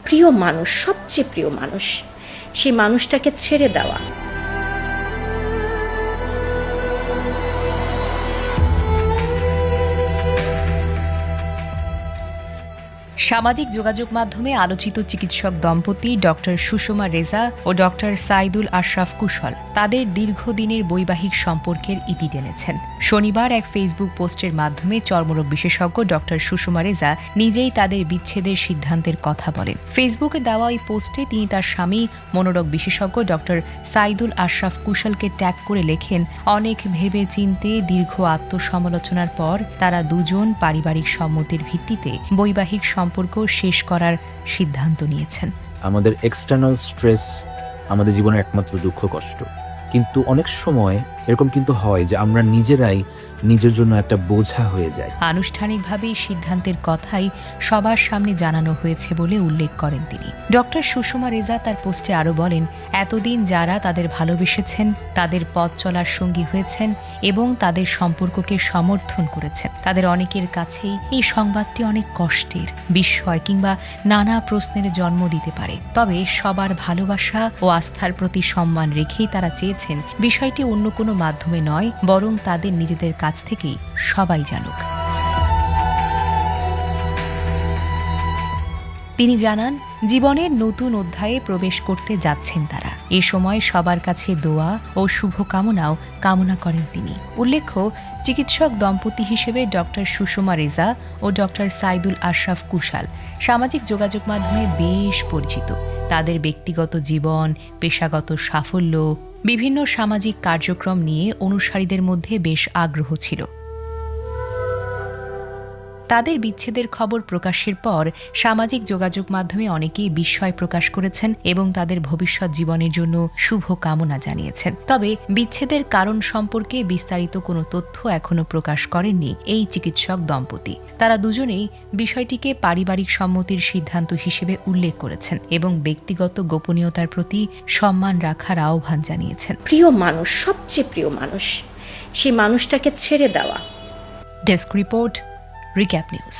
প্রিয় মানুষ, সবচেয়ে প্রিয় মানুষ, সেই মানুষটাকে ছেড়ে দেওয়া। সামাজিক যোগাযোগ মাধ্যমে আলোচিত চিকিৎসক দম্পতি ডক্টর সুষমা রেজা ও ডক্টর সাইদুল আশরাফ কুশল তাদের দীর্ঘদিনের বৈবাহিক সম্পর্কের ইতি টেনেছেন। শনিবার এক ফেসবুক পোস্টের মাধ্যমে চর্মরোগ বিশেষজ্ঞ ডক্টর সুষমা রেজা নিজেই তাদের বিচ্ছেদের সিদ্ধান্তের কথা বলেন। ফেসবুকে দেওয়া এই পোস্টে তিনি তার স্বামী মনোরোগ বিশেষজ্ঞ ডক্টর সাইদুল আশরাফ কুশলকে ট্যাগ করে লেখেন, অনেক ভেবে চিন্তে দীর্ঘ আত্মসমালোচনার পর তারা দুজন পারিবারিক সম্মতির ভিত্তিতে বৈবাহিক সম্পর্ক শেষ করার সিদ্ধান্ত নিয়েছেন। আমাদের এক্সটার্নাল স্ট্রেস আমাদের জীবনের একমাত্র দুঃখ কষ্ট, কিন্তু অনেক সময় এরকম কিন্তু হয় যে আমরা নিজেরাই নিজের জন্য একটা বোঝা হয়ে যায়। আনুষ্ঠানিকভাবে সিদ্ধান্তের কথাই সবার সামনে জানানো হয়েছে বলে উল্লেখ করেন তিনি। ডক্টর সুষমা রেজা তার পোস্টে আরও বলেন, এতদিন যারা তাদের ভালোবেসেছেন, তাদের পথ চলার সঙ্গী হয়েছেন এবং তাদের সম্পর্ককে সমর্থন করেছেন, তাদের অনেকের কাছেই এই সংবাদটি অনেক কষ্টের, বিস্ময় কিংবা নানা প্রশ্নের জন্ম দিতে পারে। তবে সবার ভালোবাসা ও আস্থার প্রতি সম্মান রেখেই তারা চেয়েছেন বিষয়টি অন্য কোনো মাধ্যমে নয়, বরং তাদের নিজেদের কাছ থেকেই সবাই জানুক। তিনি জানান, জীবনের নতুন অধ্যায়ে প্রবেশ করতে যাচ্ছেন তারা। এ সময় সবার কাছে দোয়া ও শুভকামনাও কামনা করেন তিনি। উল্লেখ্য, চিকিৎসক দম্পতি হিসেবে ডক্টর সুষমা রেজা ও ডক্টর সাইদুল আশরাফ কুশল সামাজিক যোগাযোগ মাধ্যমে বেশ পরিচিত। তাদের ব্যক্তিগত জীবন, পেশাগত সাফল্য, বিভিন্ন সামাজিক কার্যক্রম নিয়ে অনুসারীদের মধ্যে বেশ আগ্রহ ছিল। তাদের বিচ্ছেদের খবর প্রকাশের পর সামাজিক যোগাযোগ মাধ্যমে অনেকেই বিস্ময় প্রকাশ করেছেন এবং তাদের ভবিষ্যৎ জীবনের জন্য শুভ কামনা জানিয়েছেন। তবে বিচ্ছেদের কারণ সম্পর্কে বিস্তারিত কোনো তথ্য এখনো প্রকাশ করেননি এই চিকিৎসক দম্পতি। তারা দুজনেই বিষয়টিকে পারিবারিক সম্মতির সিদ্ধান্ত হিসেবে উল্লেখ করেছেন এবং ব্যক্তিগত গোপনীয়তার প্রতি সম্মান রাখার আহ্বান জানিয়েছেন। প্রিয় মানুষ, সবচেয়ে প্রিয় মানুষ, সেই মানুষটাকে ছেড়ে দেওয়া। Desk report, recap news.